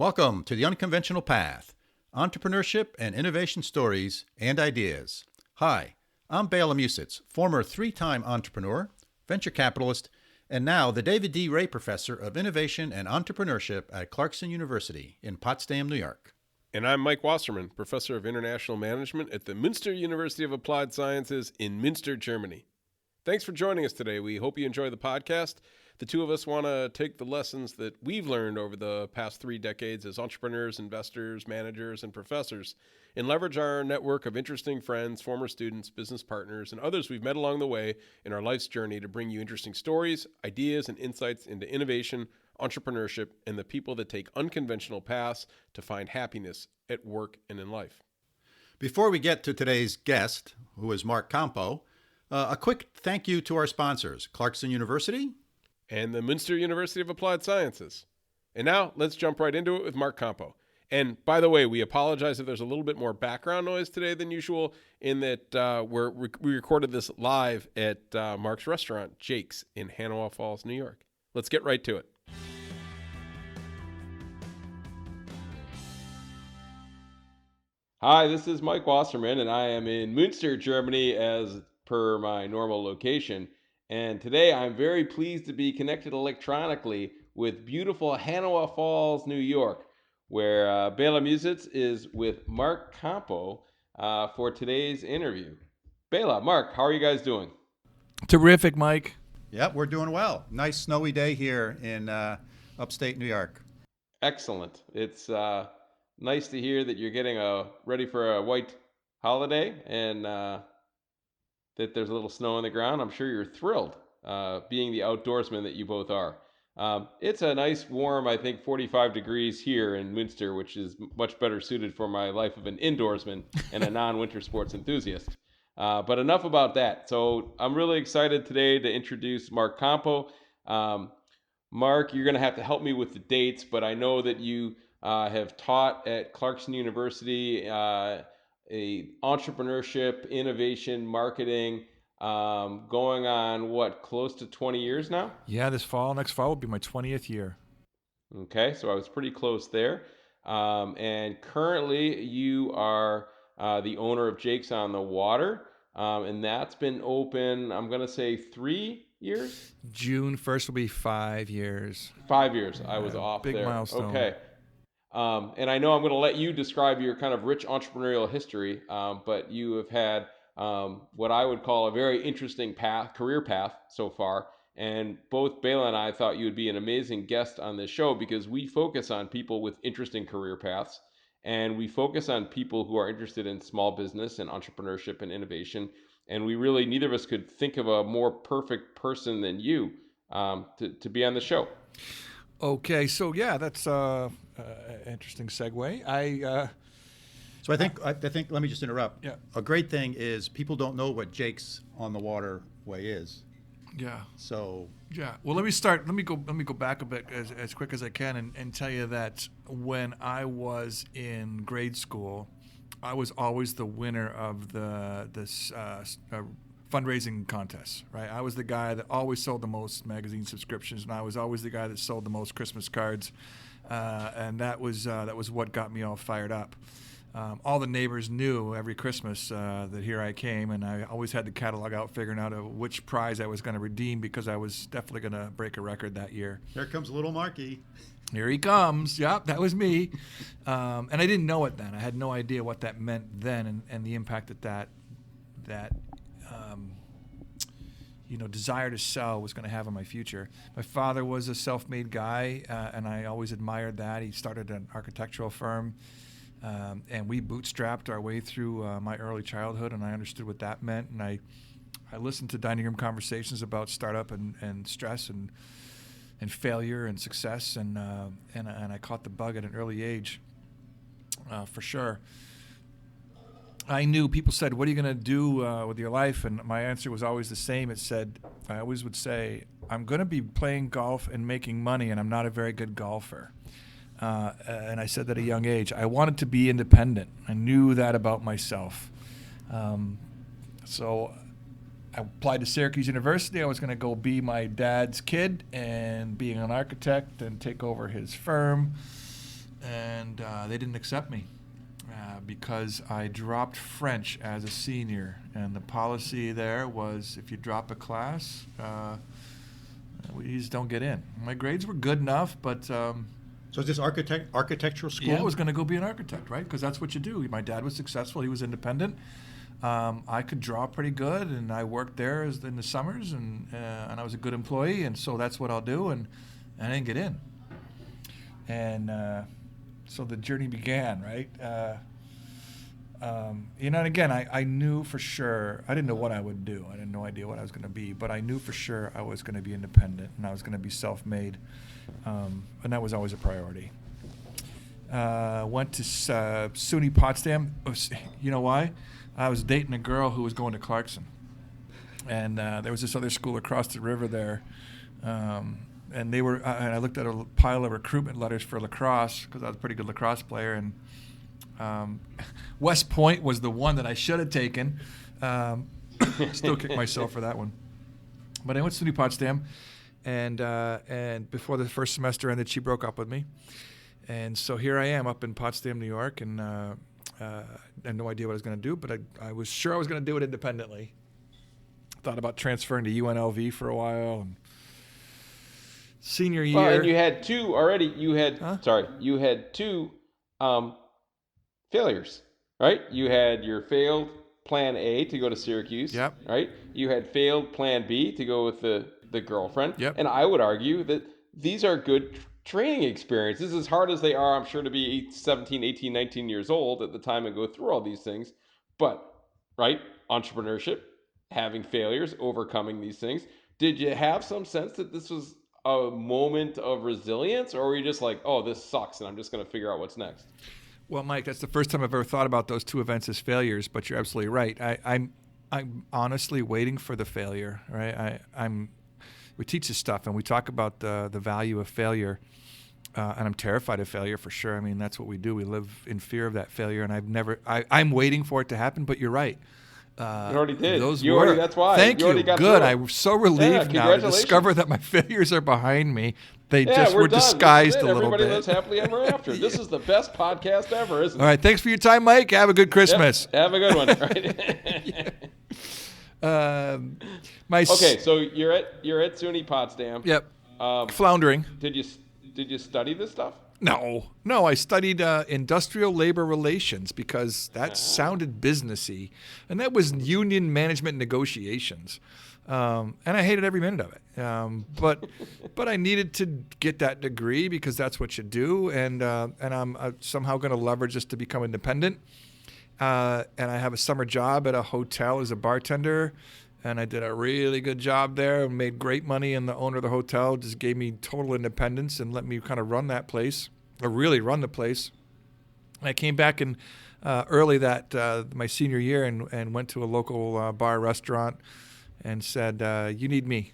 Welcome to The Unconventional Path, Entrepreneurship and Innovation Stories and Ideas. Hi, I'm Bela Musitz, former three-time entrepreneur, venture capitalist, and now the David D. Ray Professor of Innovation and Entrepreneurship at Clarkson University in Potsdam, New York. And I'm Mike Wasserman, Professor of International Management at the Münster University of Applied Sciences in Münster, Germany. Thanks for joining us today. We hope you enjoy the podcast. The two of us want to take the lessons that we've learned over the past 3 decades as entrepreneurs, investors, managers, and professors and leverage our network of interesting friends, former students, business partners, and others we've met along the way in our life's journey to bring you interesting stories, ideas, and insights into innovation, entrepreneurship, and the people that take unconventional paths to find happiness at work and in life. Before we get to today's guest, who is Marc Compeau, a quick thank you to our sponsors, Clarkson University and the Münster University of Applied Sciences. And now let's jump right into it with Marc Compeau. And by the way, we apologize if there's a little bit more background noise today than usual in that we recorded this live at Marc's restaurant, Jake's, in Hannawa Falls, New York. Let's get right to it. Hi, this is Mike Wasserman, and I am in Münster, Germany, as per my normal location. And today I'm very pleased to be connected electronically with beautiful Hannawa Falls, New York, where Bela Musitz is with Marc Compeau for today's interview. Bela, Marc, how are you guys doing? Terrific, Mike. Yep, we're doing well. Nice snowy day here in upstate New York. Excellent. It's nice to hear that you're getting ready for a white holiday and that there's a little snow on the ground. I'm sure you're thrilled, being the outdoorsman that you both are. It's a nice, warm, I think, 45 degrees here in Münster, which is much better suited for my life of an indoorsman and a non-winter sports enthusiast. But enough about that. So I'm really excited today to introduce Marc Compeau. Marc, you're going to have to help me with the dates, but I know that you have taught at Clarkson University entrepreneurship, innovation, marketing, going on, close to 20 years now? Yeah, next fall will be my 20th year. Okay, so I was pretty close there. And currently you are the owner of Jake's on the Water, and that's been open, I'm going to say 3 years? June 1st will be 5 years. 5 years. I was off big there. Big milestone. Okay. And I know I'm going to let you describe your kind of rich entrepreneurial history, but you have had what I would call a very interesting career path so far. And both Bela and I thought you would be an amazing guest on this show because we focus on people with interesting career paths, and we focus on people who are interested in small business and entrepreneurship and innovation. And we really, neither of us could think of a more perfect person than you to be on the show. Okay, so yeah, that's interesting segue. So I think let me just interrupt. Yeah. A great thing is people don't know what Jake's on the Waterway is. Yeah. So yeah. Well, let me go back a bit as quick as I can and tell you that when I was in grade school, I was always the winner of this fundraising contests, right? I was the guy that always sold the most magazine subscriptions, and I was always the guy that sold the most Christmas cards, and that was what got me all fired up. All the neighbors knew every Christmas that here I came, and I always had the catalog out figuring out which prize I was going to redeem because I was definitely going to break a record that year. Here comes little Marky. Here he comes. Yep, that was me. And I didn't know it then. I had no idea what that meant then and the impact that desire to sell was going to have on my future. My father was a self-made guy, and I always admired that. He started an architectural firm, and we bootstrapped our way through my early childhood, and I understood what that meant. And I listened to dining room conversations about startup and stress and failure and success, and I caught the bug at an early age, for sure. I knew people said, "What are you going to do with your life?" And my answer was always the same. I always would say, "I'm going to be playing golf and making money, and I'm not a very good golfer." And I said that at a young age. I wanted to be independent. I knew that about myself. So I applied to Syracuse University. I was going to go be my dad's kid and being an architect and take over his firm. and they didn't accept me because I dropped French as a senior, and the policy there was if you drop a class, you just don't get in. My grades were good enough, but So is this architectural school? yeah, I was going to go be an architect, right? Because that's what you do. My dad was successful; he was independent. I could draw pretty good, and I worked there in the summers, and I was a good employee, and so that's what I'll do. And I didn't get in, and so the journey began, right? And again, I knew for sure, I didn't know what I would do. I had no idea what I was going to be, but I knew for sure I was going to be independent and I was going to be self-made, and that was always a priority. Went to SUNY Potsdam. You know why? I was dating a girl who was going to Clarkson, and there was this other school across the river there, and they were. And I looked at a pile of recruitment letters for lacrosse because I was a pretty good lacrosse player, and West Point was the one that I should have taken. Still kick myself for that one. But I went to SUNY Potsdam, and before the first semester ended, she broke up with me. And so here I am up in Potsdam, New York, and I had no idea what I was going to do, but I was sure I was going to do it independently. Thought about transferring to UNLV for a while. And senior year. Well, and you had two already. You had two failures, right? You had your failed plan A to go to Syracuse. Yep. Right. You had failed plan B to go with the girlfriend. Yep. And I would argue that these are good training experiences, as hard as they are, I'm sure, to be 17, 18, 19 years old at the time and go through all these things. But, right, entrepreneurship, having failures, overcoming these things. Did you have some sense that this was a moment of resilience, or were you just like, oh, this sucks and I'm just going to figure out what's next? Well, Mike, that's the first time I've ever thought about those two events as failures, but you're absolutely right. I'm honestly waiting for the failure, right? We teach this stuff and we talk about the value of failure, and I'm terrified of failure for sure. I mean, that's what we do. We live in fear of that failure, and I'm waiting for it to happen, but you're right. You already did. That's why. Thank you. Good. I'm so relieved now to discover that my failures are behind me. They just were disguised a little bit. Everybody lives happily ever after. This is the best podcast ever, isn't it? All right. Thanks for your time, Mike. Have a good Christmas. Yep, have a good one. Right. Okay, so you're at SUNY Potsdam. Yep. Floundering. Did you study this stuff? No. I studied industrial labor relations because that sounded businessy, and that was union management negotiations, and I hated every minute of it. But I needed to get that degree because that's what you do, and I'm somehow going to leverage this to become independent. And I have a summer job at a hotel as a bartender. And I did a really good job there and made great money. And the owner of the hotel just gave me total independence and let me kind of run that place, or really run the place. And I came back in early my senior year and went to a local bar restaurant and said, you need me.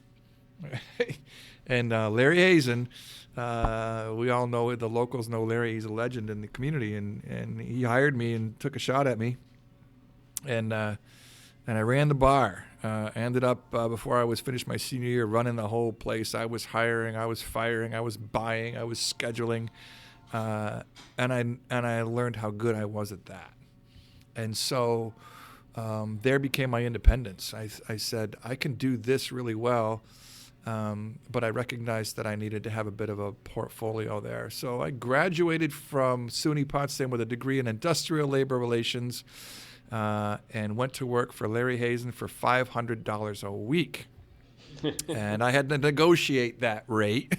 And Larry Hazen, we all know it, the locals know Larry. He's a legend in the community. And he hired me and took a shot at me. And I ran the bar. Ended up, before I was finished my senior year, running the whole place. I was hiring, I was firing, I was buying, I was scheduling, and I learned how good I was at that. And so there became my independence. I said, I can do this really well, but I recognized that I needed to have a bit of a portfolio there. So I graduated from SUNY Potsdam with a degree in industrial labor relations, and went to work for Larry Hazen for $500 a week. And I had to negotiate that rate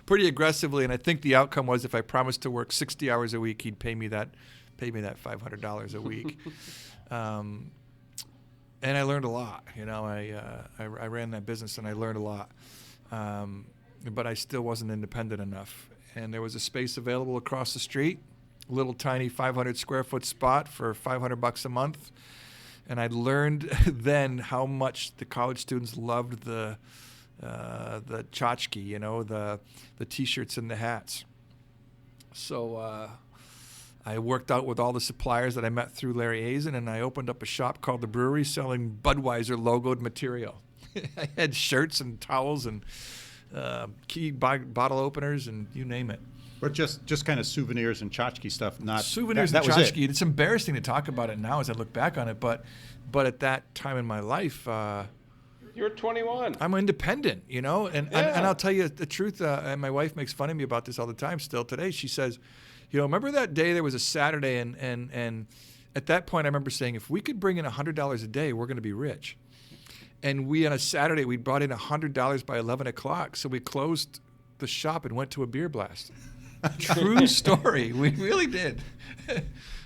pretty aggressively. And I think the outcome was if I promised to work 60 hours a week, he'd pay me that $500 a week. And I learned a lot. I ran that business and I learned a lot. But I still wasn't independent enough. And there was a space available across the street. Little tiny 500 square foot spot for $500 a month, and I learned then how much the college students loved the tchotchke, the T-shirts and the hats. So I worked out with all the suppliers that I met through Larry Hazen, and I opened up a shop called The Brewery selling Budweiser logoed material. I had shirts and towels and key bottle openers and you name it. But just kind of souvenirs and tchotchke stuff, not souvenirs that and was tchotchke. It's embarrassing to talk about it now as I look back on it, but at that time in my life, You were 21. I'm independent, you know, and I'll tell you the truth. And my wife makes fun of me about this all the time. Still today, she says, you know, remember that day there was a Saturday, and at that point I remember saying, if we could bring in $100 a day, we're going to be rich. And we on a Saturday we brought in $100 by 11 o'clock, so we closed the shop and went to a beer blast. True story. We really did.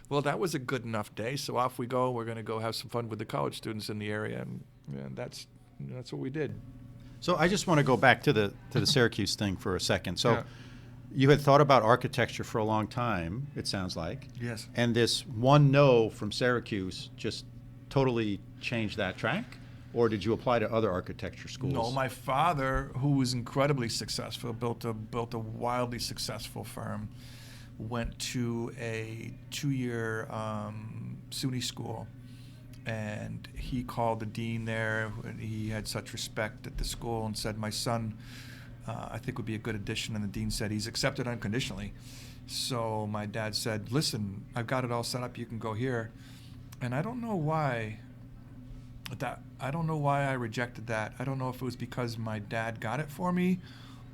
Well, that was a good enough day, so off we go. We're going to go have some fun with the college students in the area, and that's what we did. So I just want to go back to the Syracuse thing for a second. So Yeah. you had thought about architecture for a long time, it sounds like. Yes. And this one no from Syracuse just totally changed that track? Or did you apply to other architecture schools? No, my father, who was incredibly successful, built a wildly successful firm, went to a 2-year SUNY school, and he called the dean there, and he had such respect at the school and said, my son, I think would be a good addition. And the dean said, he's accepted unconditionally. So my dad said, listen, I've got it all set up, you can go here. And I don't know why I rejected that. I don't know if it was because my dad got it for me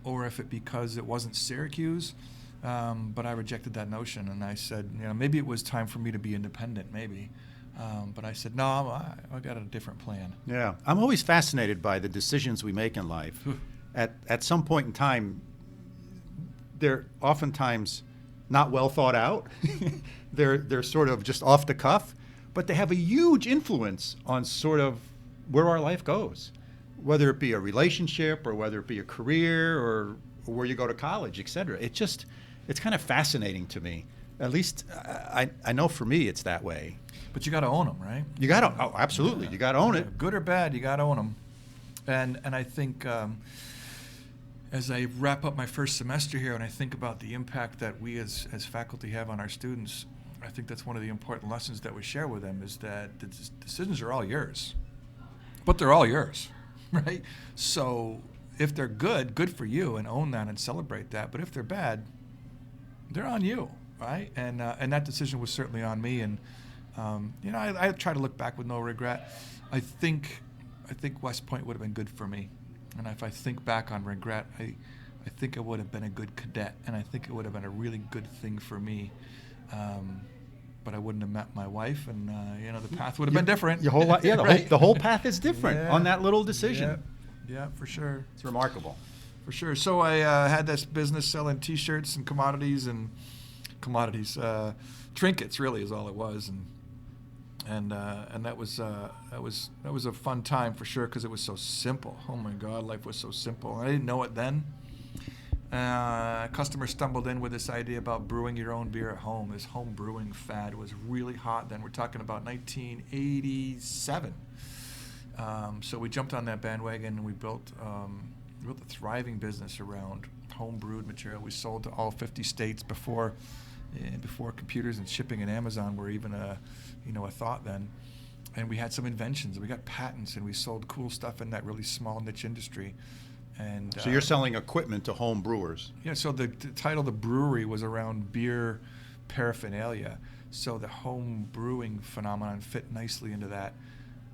or if it because it wasn't Syracuse, but I rejected that notion, and I said, you know, maybe it was time for me to be independent, maybe. But I said, no, I got a different plan. Yeah. I'm always fascinated by the decisions we make in life. At some point in time, they're oftentimes not well thought out. They're sort of just off the cuff, but they have a huge influence on sort of where our life goes, whether it be a relationship or whether it be a career or where you go to college, et cetera. It's kind of fascinating to me. At least I know for me it's that way. But you got to own them, right? You got to, oh, absolutely. You got to own it. Good or bad, you got to own them. And I think as I wrap up my first semester here and I think about the impact that we as faculty have on our students, I think that's one of the important lessons that we share with them is that the decisions are all yours. But they're all yours, right? So if they're good for you, and own that and celebrate that. But if they're bad, they're on you, right? And that decision was certainly on me. And you know, I try to look back with no regret. I think West Point would have been good for me. And if I think back on regret, I think I would have been a good cadet, and I think it would have been a really good thing for me. But I wouldn't have met my wife, and you know, the path would have been different. Your whole life, yeah, right? the whole path is different Yeah. on that little decision. Yeah, for sure. It's remarkable. For sure. So I had this business selling T-shirts and commodities, trinkets really is all it was, and that was a fun time for sure because it was so simple. Oh my God, life was so simple. I didn't know it then. A customer stumbled in with this idea about brewing your own beer at home. This home brewing fad was really hot then. We're talking about 1987. So we jumped on that bandwagon and we built a thriving business around home brewed material. We sold to all 50 states before computers and shipping and Amazon were even a thought then. And we had some inventions. We got patents and we sold cool stuff in that really small niche industry. And So you're selling equipment to home brewers. yeah, so the title of the brewery was around beer paraphernalia. So the home brewing phenomenon fit nicely into that.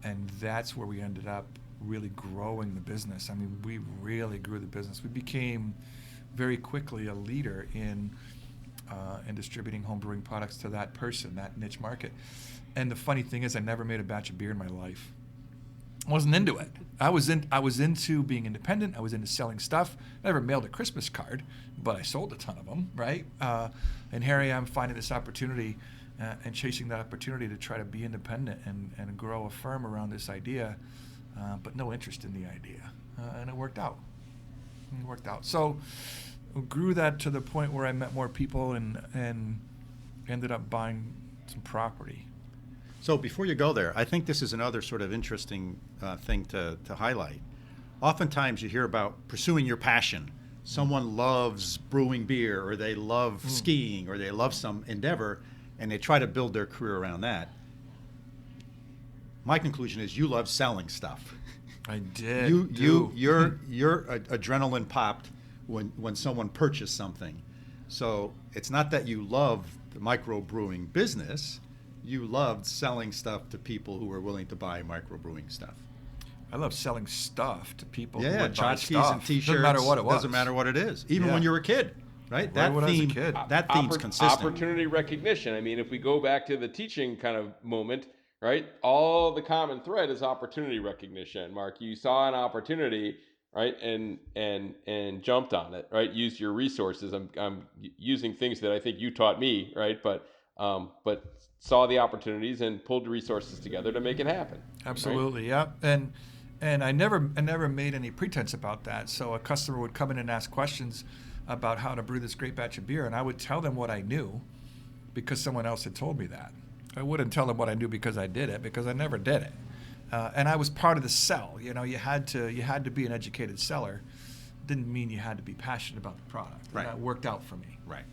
And that's where we ended up really growing the business. I mean, we really grew the business. We became very quickly a leader in distributing home brewing products to that person, that niche market. And the funny thing is I never made a batch of beer in my life. I wasn't into it. I was into being independent. I was into selling stuff. I never mailed a Christmas card, but I sold a ton of them, right? And here I am finding this opportunity and chasing that opportunity to try to be independent and grow a firm around this idea, but no interest in the idea. And it worked out. So we grew that to the point where I met more people and ended up buying some property. So before you go there, I think this is another sort of interesting thing to highlight. Oftentimes you hear about pursuing your passion. Someone loves brewing beer, or they love skiing, or they love some endeavor, and they try to build their career around that. My conclusion is you love selling stuff. I did. Your adrenaline popped when someone purchased something. So it's not that you love the microbrewing business, you loved selling stuff to people who were willing to buy microbrewing stuff. I love selling stuff to people who Yeah, would buy tchotchkes stuff. and T-shirts. Doesn't matter what it was. Doesn't matter what it is. Even Yeah. when you were a kid, right? That when I was a theme, kid. that theme's consistent. Opportunity recognition. I mean, if we go back to the teaching kind of moment, right? All the common thread is opportunity recognition. Mark, you saw an opportunity, right, and jumped on it, right? Used your resources. I'm using things that I think you taught me, right? But saw the opportunities and pulled the resources together to make it happen. Absolutely, right? yeah. And I never made any pretense about that. So a customer would come in and ask questions about how to brew this great batch of beer, and I would tell them what I knew because someone else had told me that. I wouldn't tell them what I knew because I did it, because I never did it. And I was part of the sell. You know, you had to be an educated seller. Didn't mean you had to be passionate about the product. Right. And that worked out for me. Right.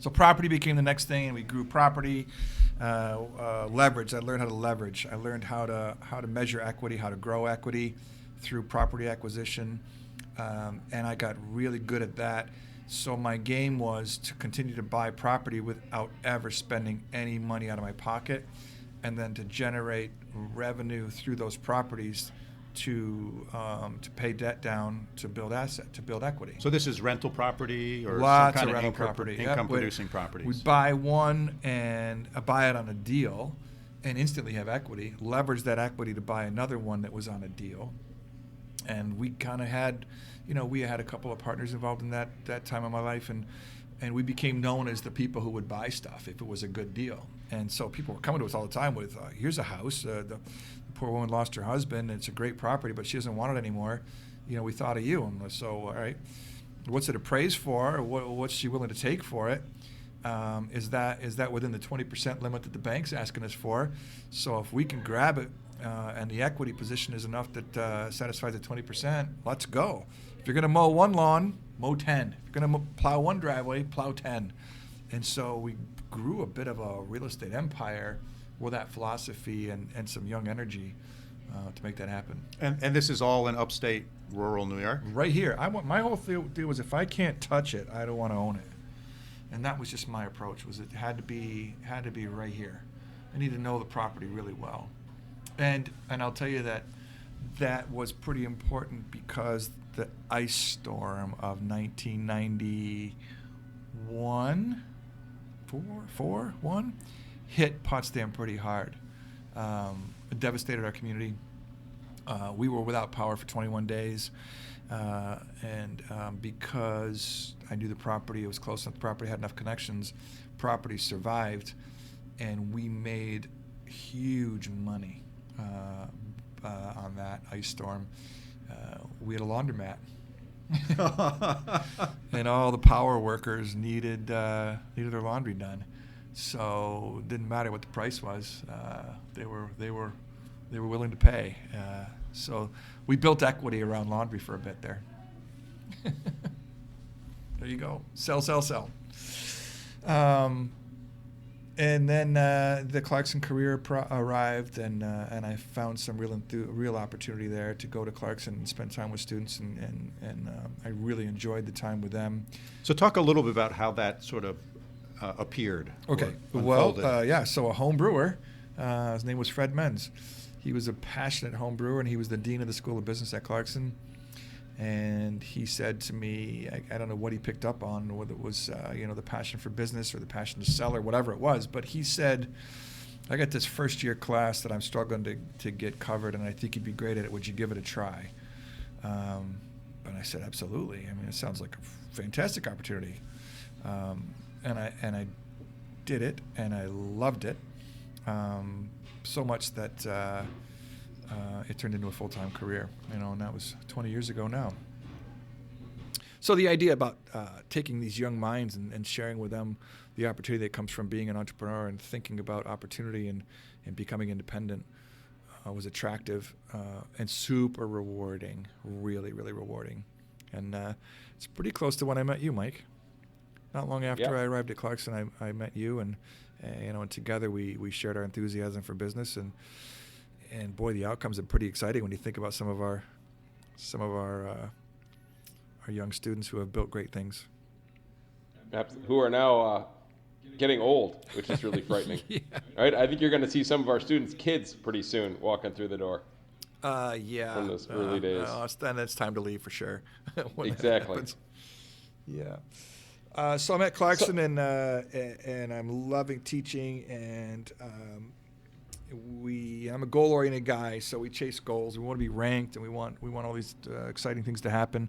So property became the next thing, and we grew property. Leverage. I learned how to leverage. I learned how to measure equity, how to grow equity through property acquisition, and I got really good at that. So my game was to continue to buy property without ever spending any money out of my pocket, and then to generate revenue through those properties to pay debt down, to build equity. So this is rental property or Lots some kind of of rental property. income Yep. producing properties. We buy one and buy it on a deal and instantly have equity, leverage that equity to buy another one that was on a deal. And we kind of had, we had a couple of partners involved in that time of my life, and we became known as the people who would buy stuff if it was a good deal. And so people were coming to us all the time with, here's a house, the poor woman lost her husband, it's a great property, but she doesn't want it anymore. We thought of you. And so, all right, what's it appraised for? What's she willing to take for it? Is that within the 20% limit that the bank's asking us for? So if we can grab it and the equity position is enough that satisfies the 20%, let's go. If you're going to mow one lawn, mow 10. If you're going to plow one driveway, plow 10. And so we grew a bit of a real estate empire with that philosophy and some young energy to make that happen. And this is all in upstate rural New York? Right here. My whole deal was if I can't touch it, I don't want to own it. And that was just my approach. Was it had to be right here. I need to know the property really well. And I'll tell you that was pretty important because the ice storm of 1991, one hit Potsdam pretty hard. It devastated our community. We were without power for 21 days. And because I knew the property, it was close enough, the property had enough connections, property survived, and we made huge money on that ice storm. We had a laundromat. And all the power workers needed their laundry done. So it didn't matter what the price was. They were willing to pay. So we built equity around laundry for a bit there. There you go. Sell. And then the Clarkson career arrived, and I found some real opportunity there to go to Clarkson and spend time with students, and I really enjoyed the time with them. So talk a little bit about how that sort of appeared. Okay. Well, so a home brewer, his name was Fred Menz. He was a passionate home brewer, and he was the dean of the School of Business at Clarkson. And he said to me, I don't know what he picked up on, whether it was the passion for business or the passion to sell or whatever it was, but he said, I got this first year class that I'm struggling to get covered, and I think you'd be great at it. Would you give it a try? And I said, absolutely. I mean, it sounds like a fantastic opportunity. And I did it, and I loved it so much that it turned into a full-time career, and that was 20 years ago now. So the idea about taking these young minds and sharing with them the opportunity that comes from being an entrepreneur and thinking about opportunity and becoming independent was attractive and super rewarding, really, really rewarding. And it's pretty close to when I met you, Mike. Not long after I arrived at Clarkson, I met you, and together we shared our enthusiasm for business, and boy, the outcomes are pretty exciting when you think about some of our young students who have built great things. who are now getting old, which is really frightening. Yeah. Right? I think you're going to see some of our students' kids pretty soon walking through the door Yeah. from those early days. Then it's time to leave for sure when that Exactly. happens. Yeah. So I'm at So, Clarkson and I'm loving teaching and I'm a goal-oriented guy, so we chase goals. We want to be ranked, and we want all these exciting things to happen.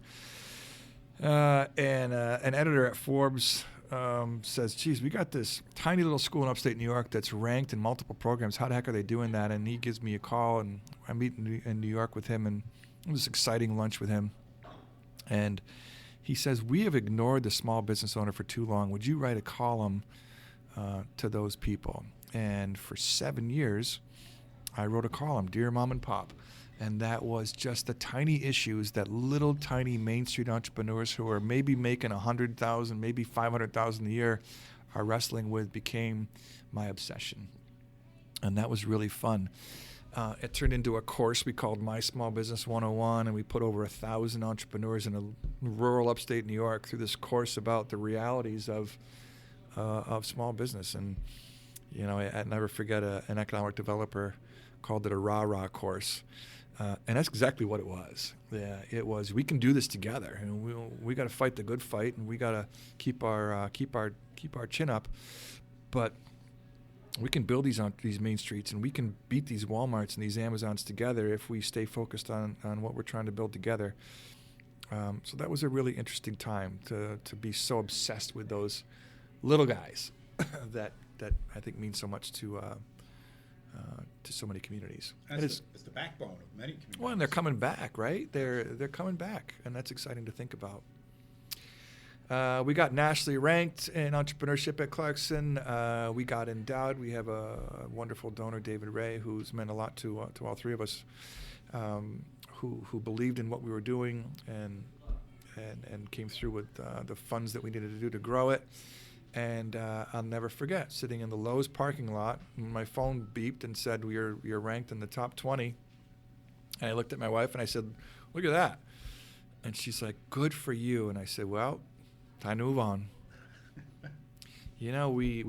And an editor at Forbes says, "Geez, we got this tiny little school in upstate New York that's ranked in multiple programs. How the heck are they doing that?" And he gives me a call, and I meet in New York with him, and it was an exciting lunch with him. And he says, "We have ignored the small business owner for too long. Would you write a column to those people?" And for 7 years, I wrote a column, Dear Mom and Pop. And that was just the tiny issues that little tiny Main Street entrepreneurs who are maybe making $100,000, maybe $500,000 a year are wrestling with became my obsession. And that was really fun. It turned into a course we called My Small Business 101, and we put over 1,000 entrepreneurs in a rural upstate New York through this course about the realities of small business. And you know, I never forget an economic developer called it a rah-rah course. And that's exactly what it was. Yeah, it was. We can do this together, and we got to fight the good fight, and we got to keep our chin up. But we can build these main streets, and we can beat these Walmarts and these Amazons together if we stay focused on what we're trying to build together. So that was a really interesting time to be so obsessed with those little guys that I think means so much to so many communities. It's the backbone of many communities. Well, and they're coming back, right? They're coming back, and that's exciting to think about. We got nationally ranked in entrepreneurship at Clarkson. We got endowed. We have a wonderful donor, David Ray, who's meant a lot to all three of us, who believed in what we were doing and came through with the funds that we needed to do to grow it. And I'll never forget sitting in the Lowe's parking lot. My phone beeped and said, "You're ranked in the top 20." And I looked at my wife and I said, "Look at that." And she's like, "Good for you." And I said, "Well, time to move on." You know, we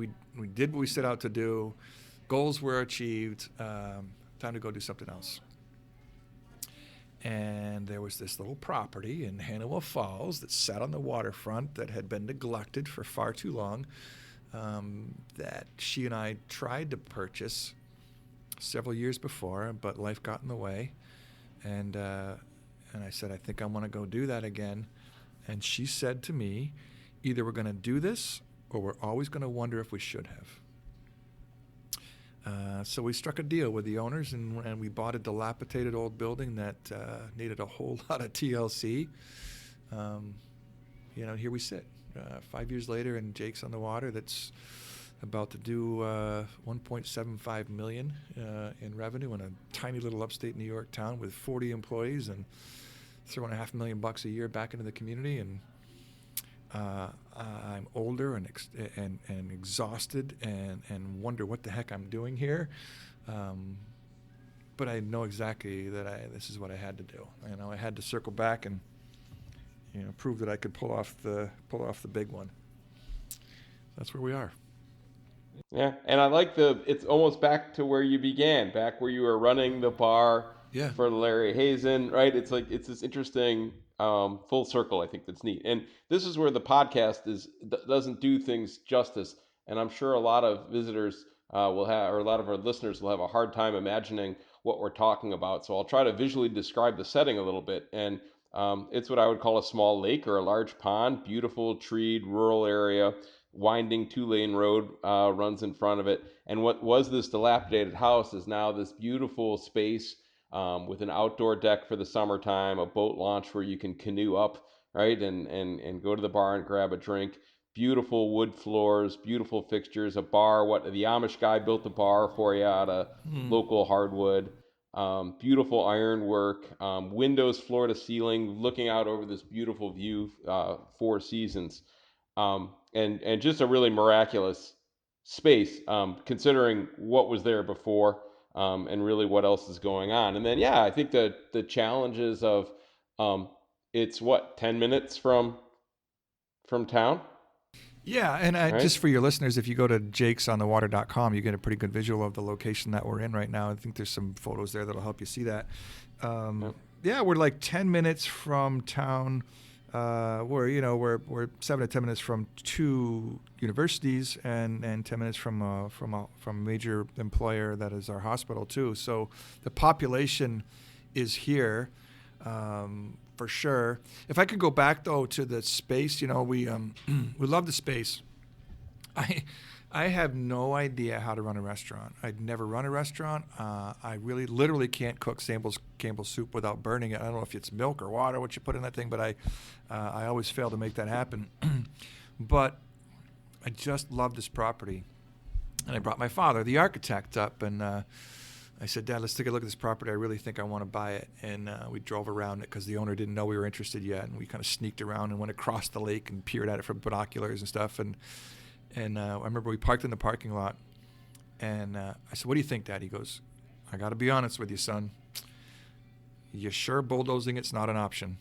did what we set out to do. Goals were achieved. Time to go do something else. And there was this little property in Hannawa Falls that sat on the waterfront that had been neglected for far too long, that she and I tried to purchase several years before, but life got in the way. And I said, "I think I want to go do that again." And she said to me, "Either we're going to do this or we're always going to wonder if we should have." So we struck a deal with the owners, and we bought a dilapidated old building that needed a whole lot of TLC. You know, here we sit 5 years later, and Jake's on the water that's about to do $1.75 million in revenue in a tiny little upstate New York town with 40 employees and throwing $500,000 a year back into the community. And I'm older and exhausted and wonder what the heck I'm doing here. But I know exactly that this is what I had to do. You know, I had to circle back and prove that I could pull off the big one. That's where we are. Yeah, and I like it's almost back to where you began, back where you were running the bar for Larry Hazen, right? It's like, it's this interesting full circle, I think, that's neat. And this is where the podcast doesn't do things justice. And I'm sure a lot of visitors will have, or a lot of our listeners will have a hard time imagining what we're talking about. So I'll try to visually describe the setting a little bit. And it's what I would call a small lake or a large pond, beautiful treed rural area. Winding 2-lane road runs in front of it. And what was this dilapidated house is now this beautiful space with an outdoor deck for the summertime, a boat launch where you can canoe up, right, and go to the bar and grab a drink. Beautiful wood floors, beautiful fixtures, a bar. What the Amish guy built the bar for you out of local hardwood. Beautiful ironwork, windows floor to ceiling, looking out over this beautiful view, 4 seasons. And just a really miraculous space, considering what was there before, and really what else is going on. And then, I think the challenges of, it's 10 minutes from town. Yeah, and right? just for your listeners, if you go to jakesonthewater.com, you get a pretty good visual of the location that we're in right now. I think there's some photos there that'll help you see that. Yep. Yeah, we're like 10 minutes from town. We're 7 to 10 minutes from 2 universities and 10 minutes from a major employer that is our hospital too. So the population is here. For sure. If I could go back though to the space, we we love the space. I have no idea how to run a restaurant. I'd never run a restaurant. I really literally can't cook Campbell's soup without burning it. I don't know if it's milk or water what you put in that thing, but I always fail to make that happen. But I just love this property, and I brought my father, the architect, up and. I said, Dad, let's take a look at this property. I really think I want to buy it. And we drove around it because the owner didn't know we were interested yet. And we kind of sneaked around and went across the lake and peered at it from binoculars and stuff. And I remember we parked in the parking lot. And I said, what do you think, Dad? He goes, I got to be honest with you, son. You sure bulldozing it's not an option?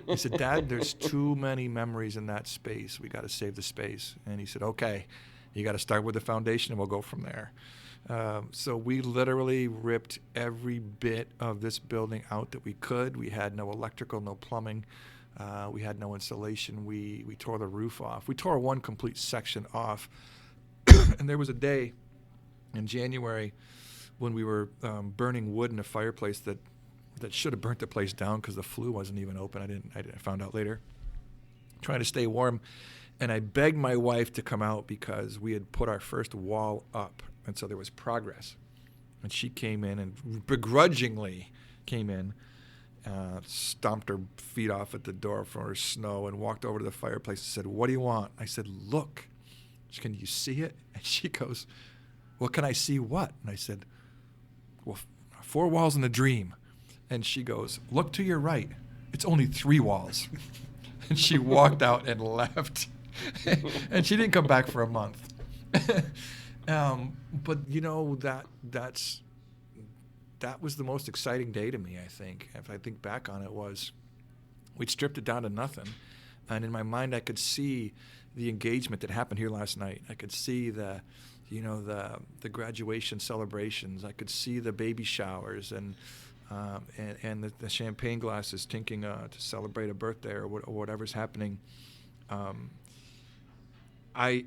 I said, Dad, there's too many memories in that space. We got to save the space. And he said, okay, you got to start with the foundation and we'll go from there. So we literally ripped every bit of this building out that we could. We had no electrical, no plumbing. We had no insulation. We tore the roof off. We tore one complete section off. And there was a day in January when we were burning wood in a fireplace that should have burnt the place down because the flue wasn't even open. I found out later. Trying to stay warm. And I begged my wife to come out because we had put our first wall up. And so there was progress. And she came in and begrudgingly came in, stomped her feet off at the door for her snow and walked over to the fireplace and said, what do you want? I said, look. She, can you see it? And she goes, well, can I see what? And I said, well, 4 walls and a dream. And she goes, look to your right. It's only 3 walls. And she walked out and left. And she didn't come back for a month. But that was the most exciting day to me, I think. If I think back on it, was we'd stripped it down to nothing. And in my mind, I could see the engagement that happened here last night. I could see the graduation celebrations. I could see the baby showers and the champagne glasses tinking to celebrate a birthday or whatever's happening. I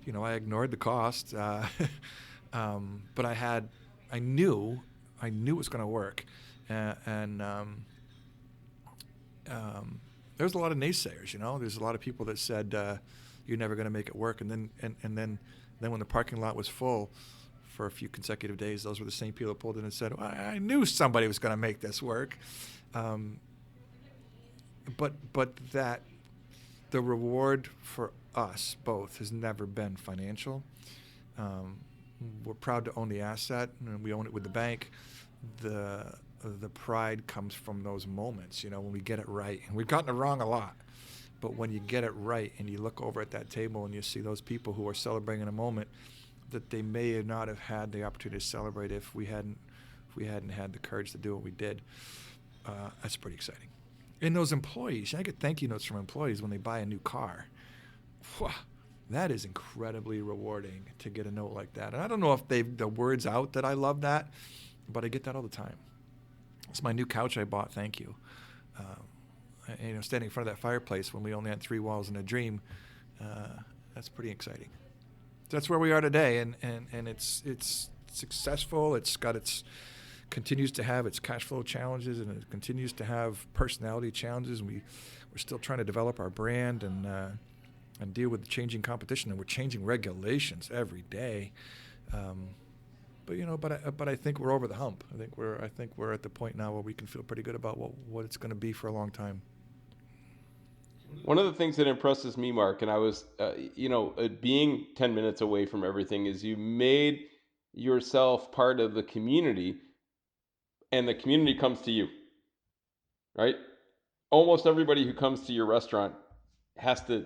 ignored the cost, but I knew it was going to work, and there was a lot of naysayers. There's a lot of people that said you're never going to make it work, and then when the parking lot was full for a few consecutive days, those were the same people that pulled in and said, well, I knew somebody was going to make this work, but that the reward for us both has never been financial. We're proud to own the asset, and we own it with the bank. The pride comes from those moments, when we get it right. And we've gotten it wrong a lot. But when you get it right and you look over at that table and you see those people who are celebrating a moment that they may not have had the opportunity to celebrate if we hadn't had the courage to do what we did, that's pretty exciting. And those employees, I get thank you notes from employees when they buy a new car. That is incredibly rewarding to get a note like that. And I don't know if the word's out that I love that, but I get that all the time. It's my new couch I bought, thank you. Standing in front of that fireplace when we only had 3 walls and a dream, that's pretty exciting. That's where we are today, and it's successful. Continues to have its cash flow challenges, and it continues to have personality challenges. And we're still trying to develop our brand and deal with the changing competition, and we're changing regulations every day. But I think we're over the hump. I think we're at the point now where we can feel pretty good about what it's going to be for a long time. One of the things that impresses me, Mark, and I was, being 10 minutes away from everything, is you made yourself part of the community, and the community comes to you, right? Almost everybody who comes to your restaurant has to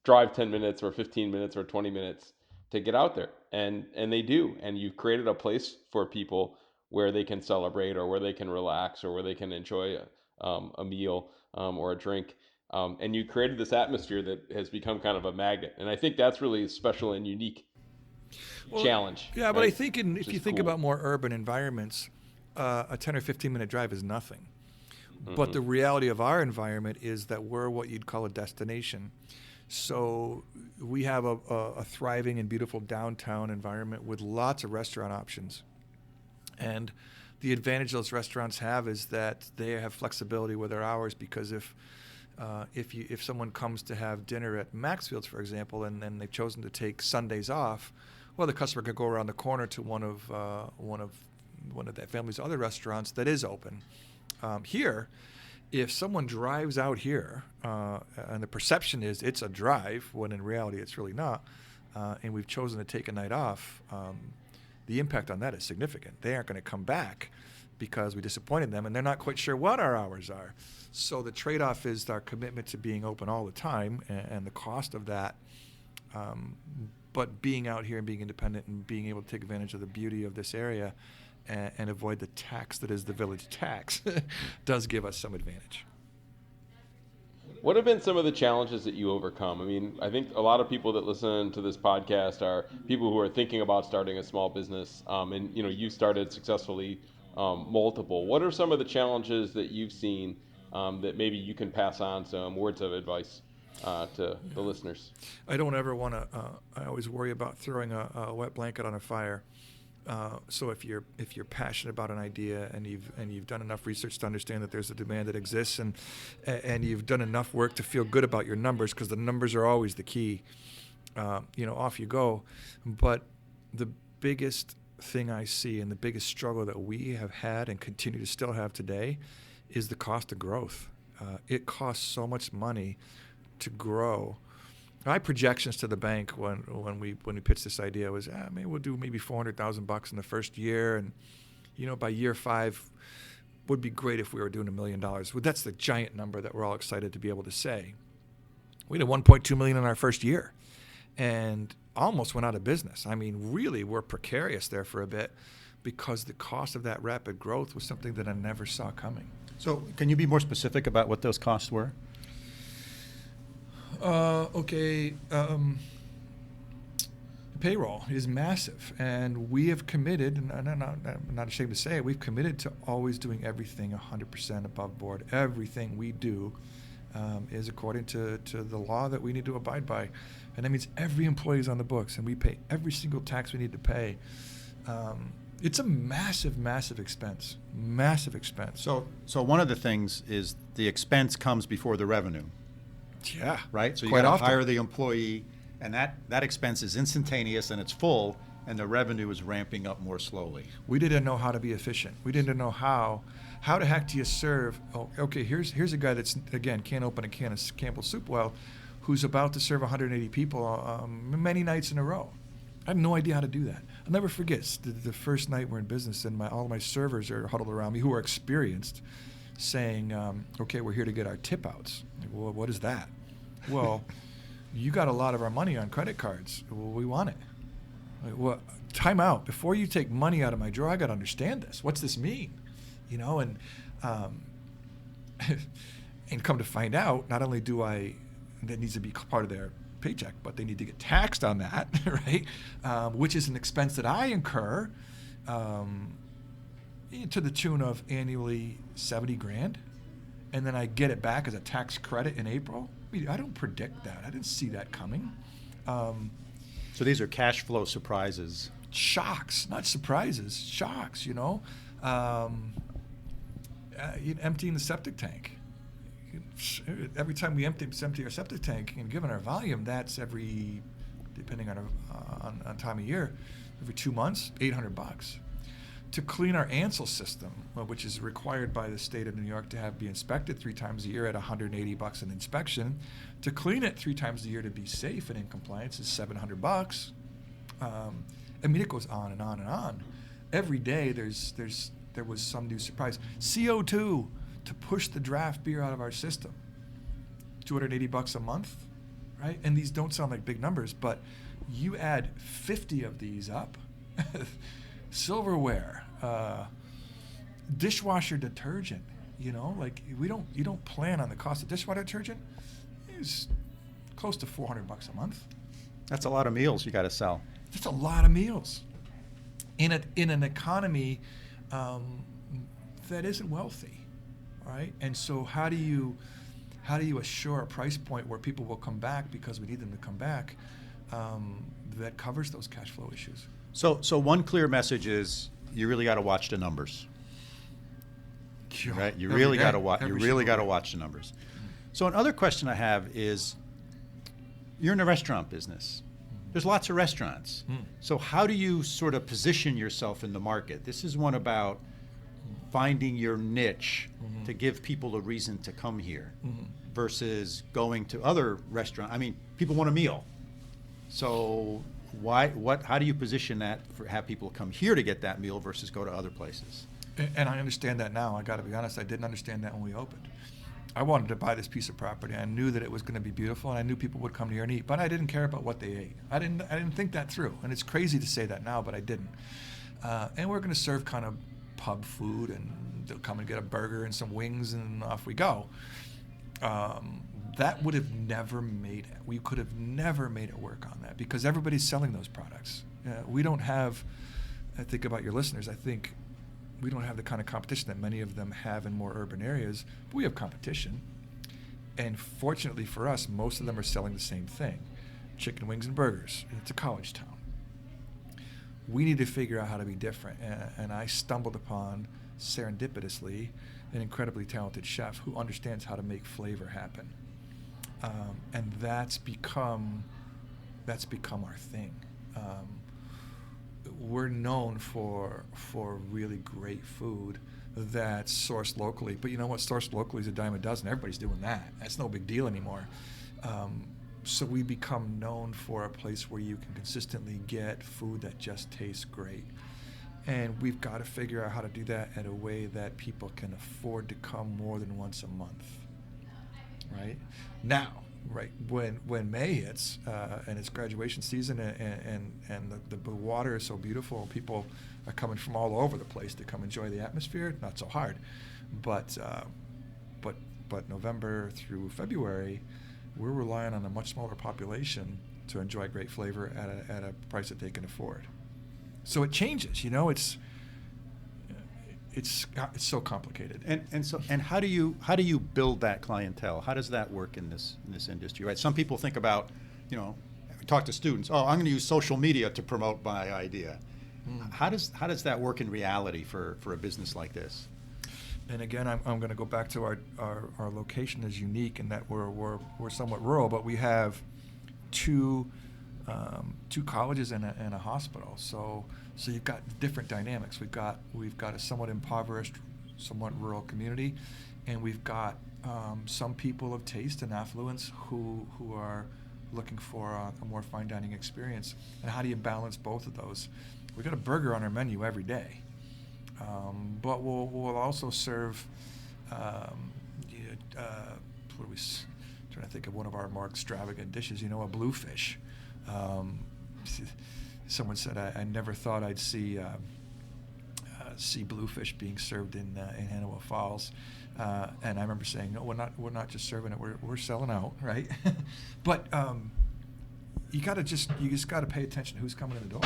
drive 10 minutes or 15 minutes or 20 minutes to get out there. And they do. And you've created a place for people where they can celebrate, or where they can relax, or where they can enjoy a meal or a drink. and you created this atmosphere that has become kind of a magnet. And I think that's really a special and unique challenge. Yeah, but I right? think Which if is you think cool. about more urban environments, a 10 or 15-minute drive is nothing. But Mm-hmm. the reality of our environment is that we're what you'd call a destination. So we have a thriving and beautiful downtown environment with lots of restaurant options. And the advantage those restaurants have is that they have flexibility with their hours, because if someone comes to have dinner at Maxfield's, for example, and then they've chosen to take Sundays off, well, the customer could go around the corner to one of that family's other restaurants that is open. Here, if someone drives out here, and the perception is it's a drive, when in reality it's really not, and we've chosen to take a night off, the impact on that is significant. They aren't going to come back because we disappointed them, and they're not quite sure what our hours are. So the trade-off is our commitment to being open all the time, and the cost of that. But being out here and being independent and being able to take advantage of the beauty of this area and avoid the tax that is the village tax does give us some advantage. What have been some of the challenges that you overcome? I mean, I think a lot of people that listen to this podcast are people who are thinking about starting a small business, and you started successfully multiple. What are some of the challenges that you've seen that maybe you can pass on some words of advice to the listeners? I don't ever want to. I always worry about throwing a wet blanket on a fire. So if you're passionate about an idea and you've done enough research to understand that there's a demand that exists, and you've done enough work to feel good about your numbers, because the numbers are always the key, off you go. But the biggest thing I see, and the biggest struggle that we have had and continue to still have today, is the cost of growth. It costs so much money to grow. My projections to the bank when we pitched this idea was, maybe we'll do maybe $400,000 in the first year, and by year 5 would be great if we were doing $1 million. Well, that's the giant number that we're all excited to be able to say. We did $1.2 million in our first year, and almost went out of business. I mean, really, we're precarious there for a bit, because the cost of that rapid growth was something that I never saw coming. So can you be more specific about what those costs were? Okay. Payroll is massive, and we have committed, and I'm not ashamed to say it, we've committed to always doing everything 100% above board. Everything we do is according to the law that we need to abide by. And that means every employee is on the books, and we pay every single tax we need to pay. It's a massive, massive expense. Massive expense. So one of the things is the expense comes before the revenue. Yeah. Right? So you Quite got to often. hire the employee, and that expense is instantaneous and it's full, and the revenue is ramping up more slowly. We didn't know how to be efficient. We didn't know how the heck do you serve? Oh, okay, here's a guy that's, again, can't open a can of Campbell's soup well, who's about to serve 180 people many nights in a row. I have no idea how to do that. I'll never forget the first night we're in business, and all my servers are huddled around me, who are experienced, saying, okay, we're here to get our tip outs. Like, well, what is that? Well, you got a lot of our money on credit cards. Well, we want it. Like, well, time out. Before you take money out of my drawer, I got to understand this. What's this mean? And and come to find out, not only that needs to be part of their paycheck, but they need to get taxed on that, right? Which is an expense that I incur to the tune of annually $70,000, and then I get it back as a tax credit in April. I don't predict that. I didn't see that coming. So these are cash flow surprises. Shocks, not surprises. Shocks. Emptying the septic tank. Every time we empty our septic tank, and given our volume, that's depending on time of year, every 2 months, $800. To clean our Ansel system, which is required by the state of New York to be inspected 3 times a year at $180 an inspection, to clean it 3 times a year to be safe and in compliance is $700. I mean, it goes on and on and on. Every day there was some new surprise. CO2 to push the draft beer out of our system, $280 a month, right? And these don't sound like big numbers, but you add 50 of these up. Silverware, dishwasher detergent, you don't plan on the cost of dishwasher detergent. is close to $400 a month. That's a lot of meals you got to sell. That's a lot of meals in an economy that isn't wealthy, right? And so how do you assure a price point where people will come back because we need them to come back, that covers those cash flow issues? So one clear message is you really got to watch the numbers, right? You really got to watch. You really got to watch the numbers. So another question I have is, you're in the restaurant business. There's lots of restaurants. So how do you sort of position yourself in the market? This is one about finding your niche to give people a reason to come here versus going to other restaurants. I mean, people want a meal. So how do you position that for have people come here to get that meal versus go to other places? And I understand that now. I got to be honest, I didn't understand that when we opened. I wanted to buy this piece of property. I knew that it was going to be beautiful, and I knew people would come here and eat, but I didn't care about what they ate. I didn't think that through, and it's crazy to say that now, but I didn't. And we're going to serve kind of pub food, and they'll come and get a burger and some wings, and off we go. That would have never made it. We could have never made it work on that because everybody's selling those products. We don't have, I think about your listeners, I think we don't have the kind of competition that many of them have in more urban areas, but we have competition. And fortunately for us, most of them are selling the same thing, chicken wings and burgers. It's a college town. We need to figure out how to be different. And I stumbled upon, serendipitously, an incredibly talented chef who understands how to make flavor happen. And that's become our thing. We're known for really great food that's sourced locally. But you know what? Sourced locally is a dime a dozen. Everybody's doing that. That's no big deal anymore. So we become known for a place where you can consistently get food that just tastes great. And we've got to figure out how to do that in a way that people can afford to come more than once a month. Right? Now, right, when May hits and it's graduation season and the water is so beautiful, people are coming from all over the place to come enjoy the atmosphere. Not so hard, but November through February, we're relying on a much smaller population to enjoy great flavor at a price that they can afford. So it changes, you know. It's so complicated. And how do you build that clientele? How does that work in this industry? Right. Some people think about, we talk to students. Oh, I'm going to use social media to promote my idea. How does that work in reality for a business like this? And again, I'm going to go back to our location is unique in that we're somewhat rural, but we have two colleges and a hospital. So you've got different dynamics. We've got a somewhat impoverished, somewhat rural community, and we've got some people of taste and affluence who are looking for a more fine dining experience. And how do you balance both of those? We've got a burger on our menu every day, but we'll also serve. What are we? Trying to think of one of our more extravagant dishes. A bluefish. Someone said I never thought I'd see bluefish being served in Hannawa Falls, and I remember saying, no, we're not just serving it, we're selling out, right? But you just got to pay attention to who's coming in the door.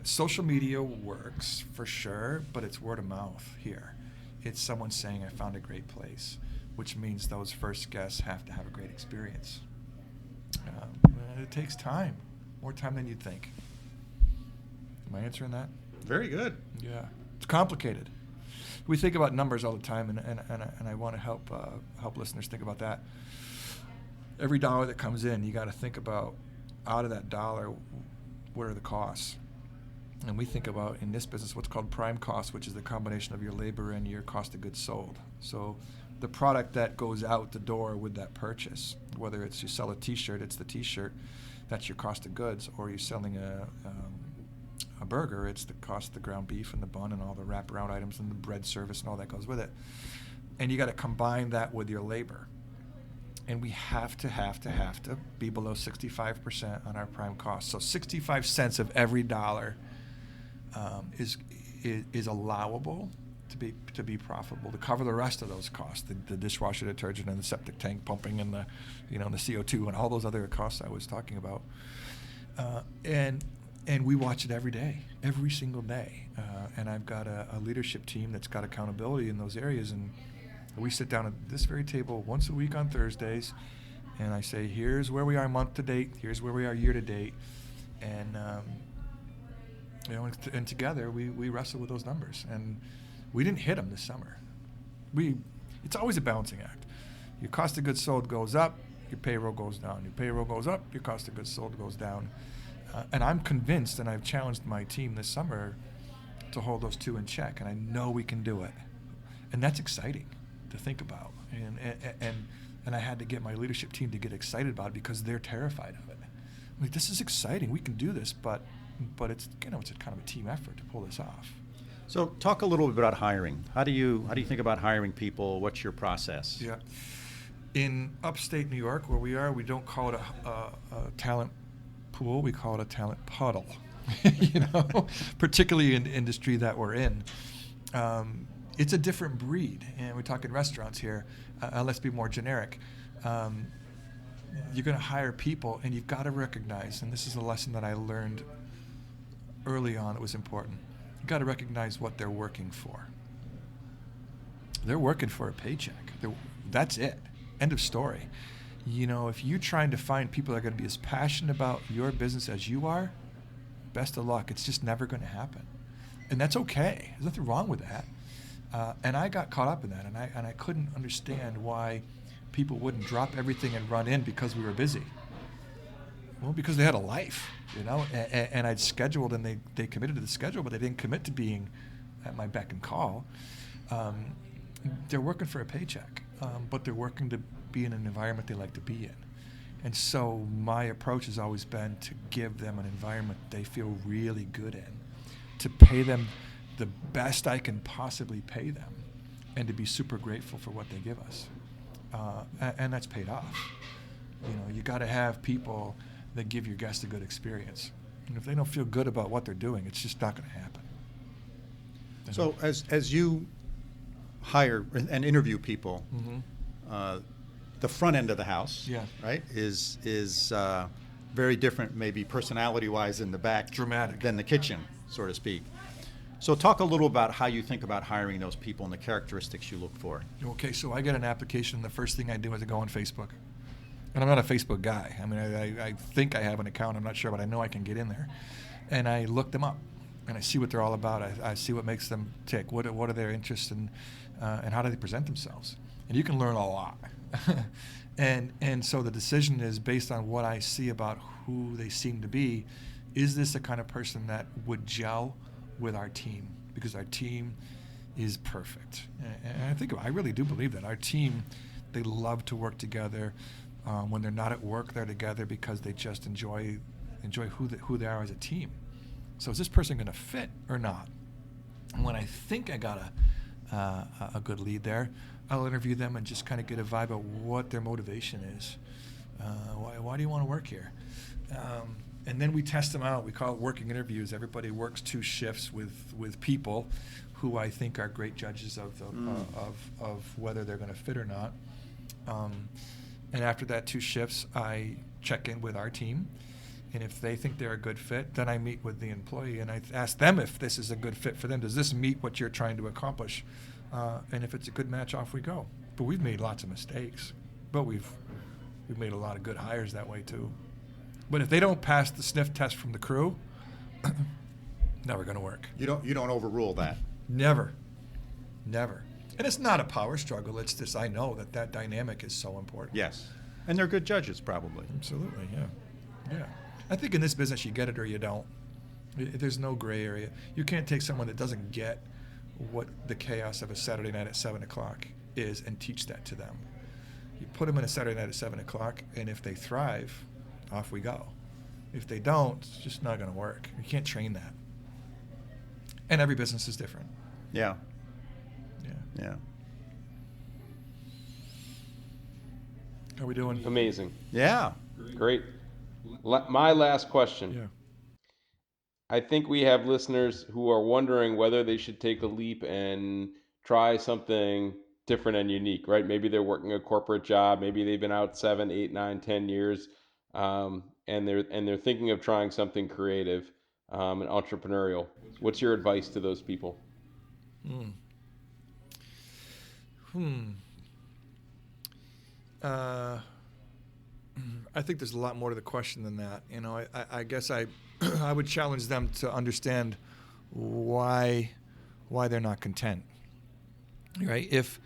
Social media works for sure, but it's word of mouth here. It's someone saying, I found a great place, which means those first guests have to have a great experience. It takes time, more time than you'd think. Am I answering that? Very good. Yeah, it's complicated. We think about numbers all the time, and I want to help listeners think about that. Every dollar that comes in, you got to think about, out of that dollar, what are the costs? And we think about, in this business, what's called prime cost, which is the combination of your labor and your cost of goods sold. So the product that goes out the door with that purchase, whether it's you sell a T-shirt, it's the T-shirt, that's your cost of goods, or you're selling a burger, it's the cost of the ground beef and the bun and all the wraparound items and the bread service and all that goes with it. And you got to combine that with your labor. And we have to be below 65% on our prime cost. So 65 cents of every dollar is allowable to be profitable, to cover the rest of those costs, the dishwasher detergent and the septic tank pumping and the the CO2 and all those other costs I was talking about. And we watch it every day, every single day. And I've got a leadership team that's got accountability in those areas. And we sit down at this very table once a week on Thursdays, and I say, here's where we are month to date, here's where we are year to date. And, and together we wrestle with those numbers. And we didn't hit them this summer. It's always a balancing act. Your cost of goods sold goes up, your payroll goes down. Your payroll goes up, your cost of goods sold goes down. And I'm convinced, and I've challenged my team this summer to hold those two in check, and I know we can do it. And that's exciting to think about. And I had to get my leadership team to get excited about it because they're terrified of it. I'm like, this is exciting, we can do this, but it's it's a kind of a team effort to pull this off. So talk a little bit about hiring. How do you think about hiring people? What's your process? Yeah. In upstate New York, where we are, we don't call it a talent pool, we call it a talent puddle. Particularly in the industry that we're in. It's a different breed, and we're talking restaurants here. Let's be more generic. You're going to hire people, and you've got to recognize, and this is a lesson that I learned early on that was important. You've got to recognize what they're working for. They're working for a paycheck. That's it. End of story. If you're trying to find people that are going to be as passionate about your business as you are, best of luck. It's just never going to happen. And that's okay. There's nothing wrong with that. And I got caught up in that, and I couldn't understand why people wouldn't drop everything and run in because we were busy. Well, because they had a life, and I'd scheduled, and they committed to the schedule, but they didn't commit to being at my beck and call. They're working for a paycheck, but they're working to be in an environment they like to be in. And so my approach has always been to give them an environment they feel really good in, to pay them the best I can possibly pay them, and to be super grateful for what they give us. And that's paid off. You got to have people that give your guests a good experience. And if they don't feel good about what they're doing, it's just not going to happen. So as you hire and interview people, Mm-hmm. The front end of the house, Yeah. right, is very different, maybe personality-wise, in the back, Dramatic. than the kitchen, so to speak. So talk a little about how you think about hiring those people and the characteristics you look for. Okay, so I get an application. The first thing I do is I go on Facebook. And I'm not a Facebook guy. I mean, I think I have an account. I'm not sure, but I know I can get in there. And I look them up, and I see what they're all about. I see what makes them tick. What are their interests, and how do they present themselves? And you can learn a lot. and so the decision is based on what I see about who they seem to be. Is this the kind of person that would gel with our team? Because our team is perfect. And I really do believe that. Our team, they love to work together. When they're not at work, they're together because they just enjoy who they are as a team. So is this person going to fit or not? And when I think I got a good lead there, I'll interview them and just kind of get a vibe of what their motivation is. Why do you want to work here? And then we test them out. We call it working interviews. Everybody works 2 shifts with people who I think are great judges of whether they're going to fit or not. And after that 2 shifts, I check in with our team. And if they think they're a good fit, then I meet with the employee and I ask them if this is a good fit for them. Does this meet what you're trying to accomplish? And if it's a good match, off we go. But we've made lots of mistakes. But we've made a lot of good hires that way too. But if they don't pass the sniff test from the crew, never going to work. You don't overrule that. Never. And it's not a power struggle. It's just I know that dynamic is so important. Yes. And they're good judges, probably. Absolutely, yeah. I think in this business you get it or you don't. There's no gray area. You can't take someone that doesn't get what the chaos of a Saturday night at 7 o'clock is and teach that to them. You put them in a Saturday night at 7 o'clock, and if they thrive, off we go. If they don't, it's just not going to work. You can't train that. And every business is different. Yeah. How are we doing? Amazing. Yeah. Great. My last question. Yeah. I think we have listeners who are wondering whether they should take a leap and try something different and unique, right? Maybe they're working a corporate job, maybe they've been out 7, 8, 9, 10 years, and they're thinking of trying something creative, and entrepreneurial. What's your advice to those people? Hmm. Hmm. Uh, I think there's a lot more to the question than that. I guess I would challenge them to understand why they're not content. Right? If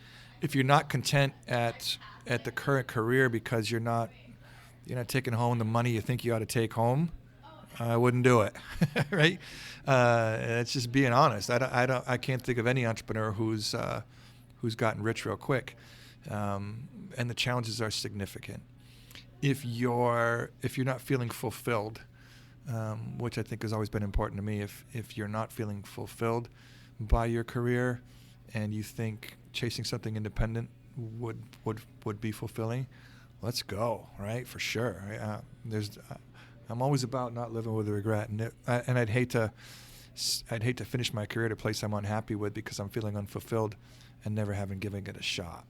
you're not content at the current career because you're not taking home the money you think you ought to take home, I wouldn't do it. Right? It's just being honest. I can't think of any entrepreneur who's gotten rich real quick, and the challenges are significant. If you're not feeling fulfilled, which I think has always been important to me, if you're not feeling fulfilled by your career, and you think chasing something independent would be fulfilling, let's go, right? For sure. I'm always about not living with regret, and I'd hate to finish my career at a place I'm unhappy with because I'm feeling unfulfilled and never having given it a shot.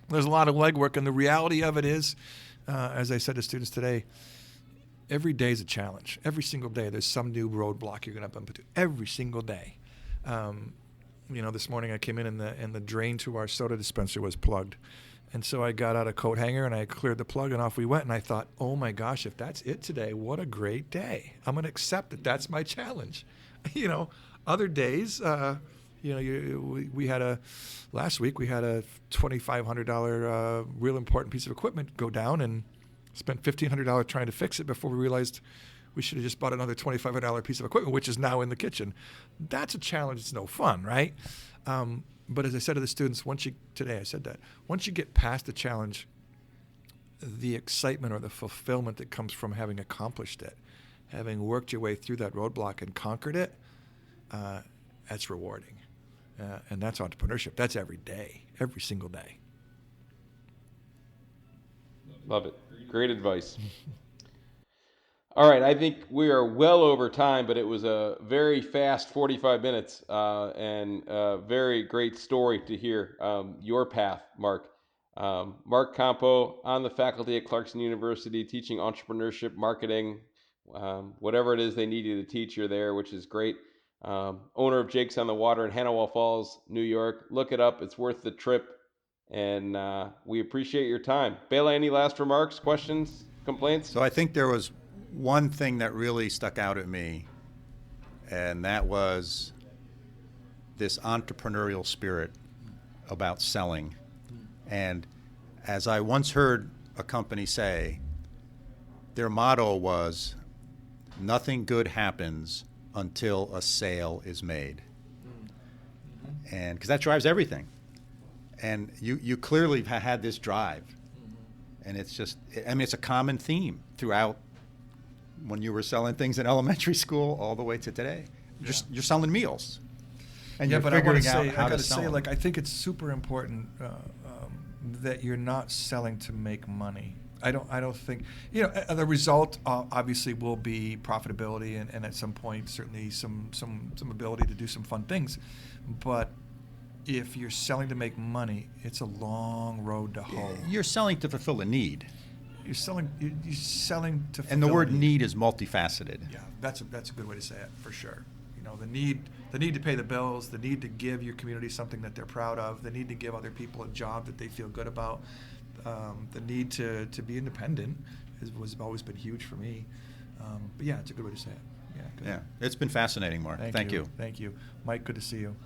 There's a lot of legwork, and the reality of it is, as I said to students today, every day is a challenge. Every single day, there's some new roadblock you're going to bump into. Every single day. This morning I came in and the drain to our soda dispenser was plugged. And so I got out a coat hanger and I cleared the plug and off we went. And I thought, oh my gosh, if that's it today, what a great day. I'm going to accept that that's my challenge. Other days, last week we had a $2,500 real important piece of equipment go down and spent $1,500 trying to fix it before we realized we should have just bought another $2,500 piece of equipment, which is now in the kitchen. That's a challenge. It's no fun, right? But as I said to the students, once you get past the challenge, the excitement or the fulfillment that comes from having accomplished it, having worked your way through that roadblock and conquered it, that's rewarding. And that's entrepreneurship. That's every day, every single day. Love it. Great advice. All right, I think we are well over time, but it was a very fast 45 minutes, and a very great story to hear, your path, Marc. Marc Compeau on the faculty at Clarkson University, teaching entrepreneurship, marketing, whatever it is they need you to teach, you're there, which is great. Owner of Jake's on the Water in Hannawa Falls, New York. Look it up; it's worth the trip, and we appreciate your time. Bela, any last remarks, questions, complaints? So I think there was one thing that really stuck out at me, and that was this entrepreneurial spirit about selling. And as I once heard a company say, their motto was, nothing good happens until a sale is made. And because that drives everything. And you clearly had this drive. And it's just, it's a common theme throughout when you were selling things in elementary school all the way to today. You're selling meals. And you're figuring out how to sell them. I think it's super important that you're not selling to make money. I don't think, the result obviously will be profitability and at some point certainly some ability to do some fun things. But if you're selling to make money, it's a long road to hoe. You're selling to fulfill a need. You're selling to fulfill and the word need is multifaceted. Yeah, that's a good way to say it, for sure. The need to pay the bills, the need to give your community something that they're proud of, the need to give other people a job that they feel good about, the need to be independent was always been huge for me. But yeah, it's a good way to say it. Yeah, it's been fascinating, Marc. Thank you. Thank you. Mike, good to see you.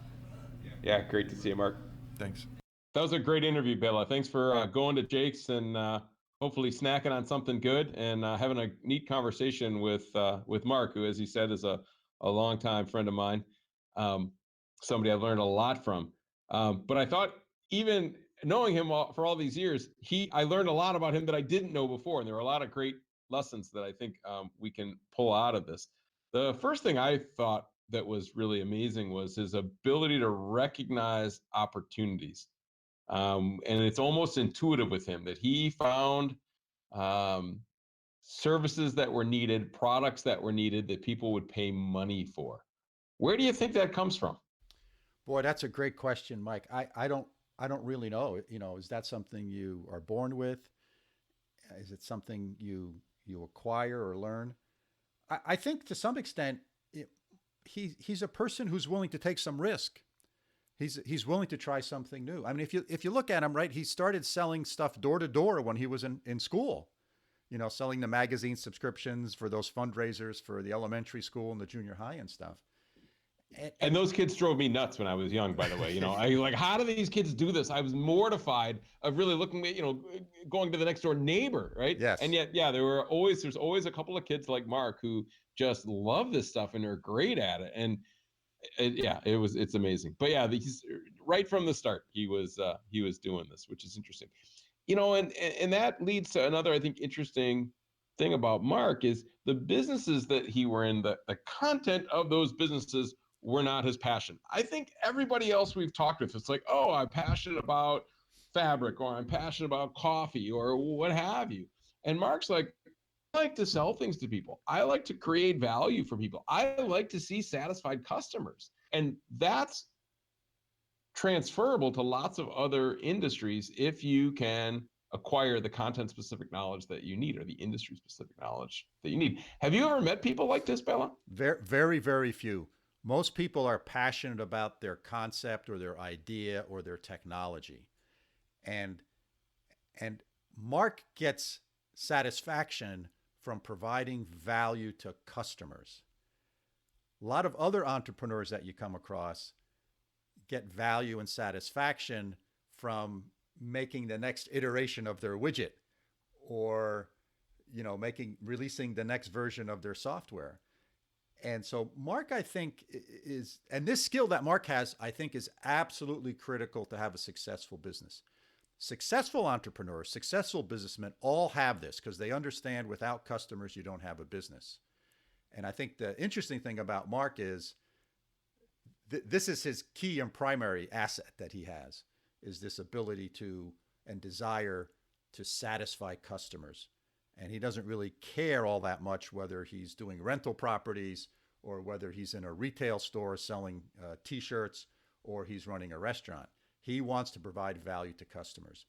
Yeah, great to see you, Marc. Thanks. That was a great interview, Bela. Thanks for going to Jake's and hopefully snacking on something good and having a neat conversation with Marc, who, as he said, is a longtime friend of mine, somebody I've learned a lot from. But I thought, even knowing him for all these years, I learned a lot about him that I didn't know before, and there were a lot of great lessons that I think we can pull out of this. The first thing I thought that was really amazing was his ability to recognize opportunities. And it's almost intuitive with him that he found services that were needed, products that were needed that people would pay money for. Where do you think that comes from? Boy, that's a great question, Mike. I don't really know. Is that something you are born with? Is it something you acquire or learn? I think to some extent, he's a person who's willing to take some risk. He's willing to try something new. I mean, if you look at him, right, he started selling stuff door to door when he was in school. Selling the magazine subscriptions for those fundraisers for the elementary school and the junior high and stuff. And those kids drove me nuts when I was young, by the way. I like, how do these kids do this? I was mortified of really looking at, going to the next door neighbor, right? Yes. And yet, yeah, there's always a couple of kids like Marc who just love this stuff and are great at it. And it's amazing. But yeah, he's right from the start, he was doing this, which is interesting. And that leads to another, I think, interesting thing about Marc is the businesses that he were in, the content of those businesses were not his passion. I think everybody else we've talked with, it's like, oh, I'm passionate about fabric, or I'm passionate about coffee, or what have you. And Marc's like, I like to sell things to people. I like to create value for people. I like to see satisfied customers. And that's transferable to lots of other industries if you can acquire the content specific knowledge that you need, or the industry specific knowledge that you need. Have you ever met people like this, Bella? Very, very, very few. Most people are passionate about their concept or their idea or their technology. And Marc gets satisfaction from providing value to customers. A lot of other entrepreneurs that you come across get value and satisfaction from making the next iteration of their widget, or releasing the next version of their software. And so Marc, I think, and this skill that Marc has, I think, is absolutely critical to have a successful business. Successful entrepreneurs, successful businessmen all have this, because they understand without customers, you don't have a business. And I think the interesting thing about Marc is this is his key and primary asset that he has, is this ability to and desire to satisfy customers. And he doesn't really care all that much whether he's doing rental properties, or whether he's in a retail store selling T-shirts, or he's running a restaurant. He wants to provide value to customers.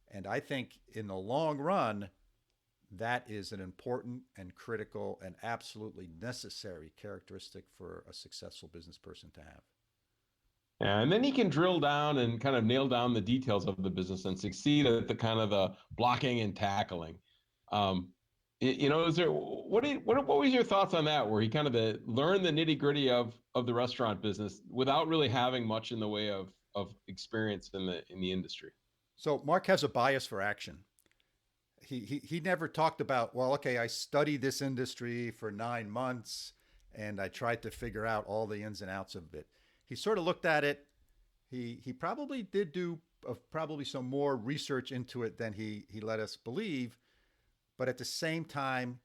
And I think in the long run, that is an important and critical and absolutely necessary characteristic for a successful business person to have. Yeah, and then he can drill down and kind of nail down the details of the business and succeed at the kind of the blocking and tackling. Is there what was your thoughts on that, where he kind of learned the nitty gritty of the restaurant business without really having much in the way of experience in the industry? So Marc has a bias for action. He never talked about, well, okay, I studied this industry for 9 months and I tried to figure out all the ins and outs of it. He sort of looked at it. He probably did do probably some more research into it than he let us believe. But at the same time,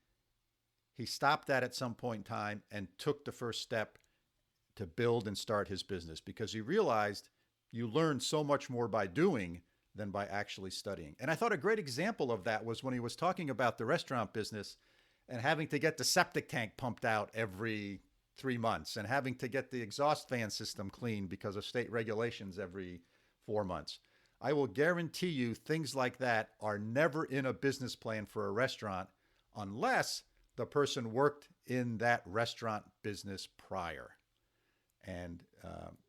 he stopped that at some point in time and took the first step to build and start his business, because he realized you learn so much more by doing than by actually studying. And I thought a great example of that was when he was talking about the restaurant business and having to get the septic tank pumped out every 3 months, and having to get the exhaust fan system cleaned because of state regulations every 4 months. I will guarantee you things like that are never in a business plan for a restaurant unless the person worked in that restaurant business prior. And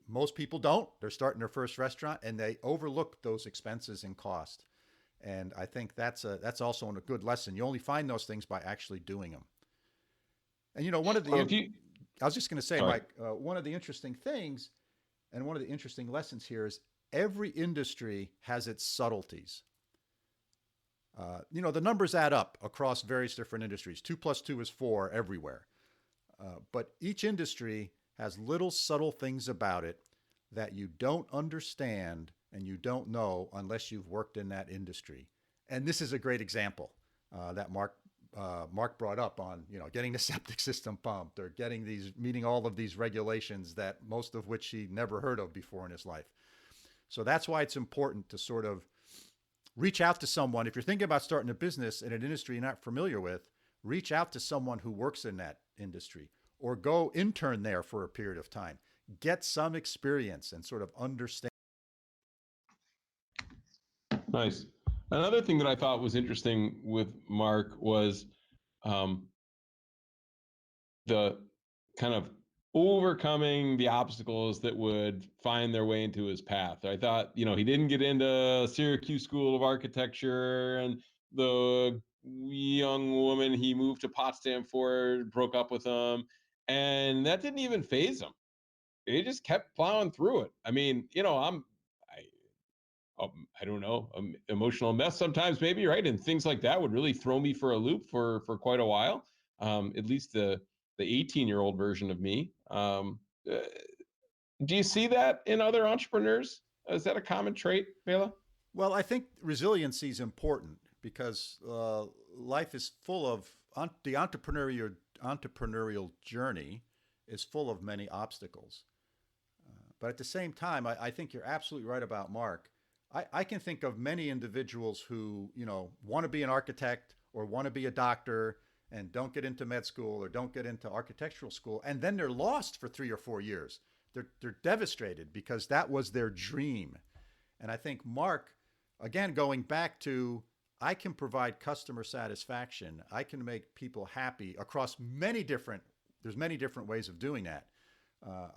most people don't. They're starting their first restaurant and they overlook those expenses and cost. And I think that's also a good lesson. You only find those things by actually doing them. And one of the I was just going to say, Mike, one of the interesting things and one of the interesting lessons here is every industry has its subtleties. The numbers add up across various different industries. 2 + 2 is 4 everywhere. But each industry has little subtle things about it that you don't understand and you don't know unless you've worked in that industry. And this is a great example that Marc brought up on, getting the septic system pumped, or meeting all of these regulations that most of which he never heard of before in his life. So that's why it's important to sort of reach out to someone. If you're thinking about starting a business in an industry you're not familiar with, reach out to someone who works in that industry, or go intern there for a period of time. get some experience and sort of understand. Nice. Another thing that I thought was interesting with Marc was the kind of overcoming the obstacles that would find their way into his path. I thought, he didn't get into Syracuse School of Architecture, and the young woman he moved to Potsdam for broke up with him, and that didn't even faze him. He just kept plowing through it. I mean, I don't know, emotional mess sometimes, maybe, right? And things like that would really throw me for a loop for quite a while. At least the 18-year-old version of me. Do you see that in other entrepreneurs? Is that a common trait, Bela? Well, I think resiliency is important because life is full of the entrepreneurial journey is full of many obstacles. But at the same time, I think you're absolutely right about Marc. I can think of many individuals who, want to be an architect or want to be a doctor and don't get into med school or don't get into architectural school, and then they're lost for 3 or 4 years. They're devastated because that was their dream. And I think Marc, again, going back to, I can provide customer satisfaction. I can make people happy across there's many different ways of doing that.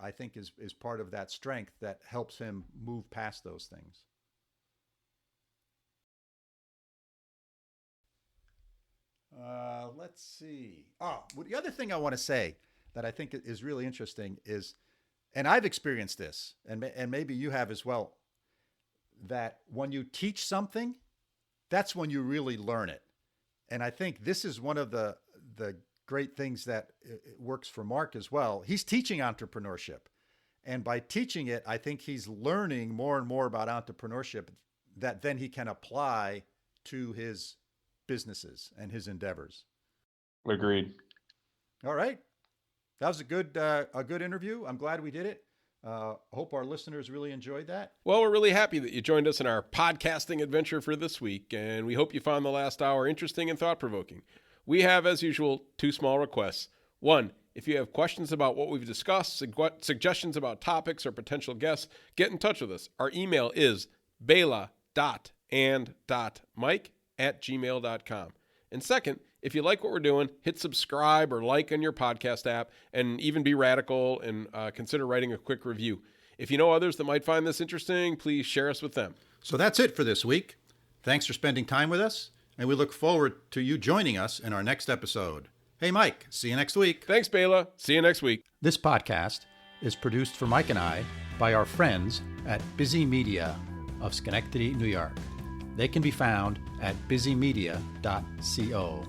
I think is part of that strength that helps him move past those things. Let's see. Well, the other thing I want to say that I think is really interesting is, and I've experienced this, and maybe you have as well, that when you teach something, that's when you really learn it. And I think this is one of the great things that works for Marc as well. He's teaching entrepreneurship. And by teaching it, I think he's learning more and more about entrepreneurship that then he can apply to his businesses and his endeavors. Agreed. All right. That was a good interview. I'm glad we did it. Hope our listeners really enjoyed that. Well, we're really happy that you joined us in our podcasting adventure for this week, and we hope you found the last hour interesting and thought-provoking. We have, as usual, 2 small requests. 1, if you have questions about what we've discussed, suggestions about topics or potential guests, get in touch with us. Our email is bela.and.mike@gmail.com. And second, if you like what we're doing, hit subscribe or like on your podcast app, and even be radical and consider writing a quick review. If you know others that might find this interesting, please share us with them. So that's it for this week. Thanks for spending time with us, and we look forward to you joining us in our next episode. Hey, Mike, see you next week. Thanks, Bela. See you next week. This podcast is produced for Mike and I by our friends at Busy Media of Schenectady, New York. They can be found at busymedia.co.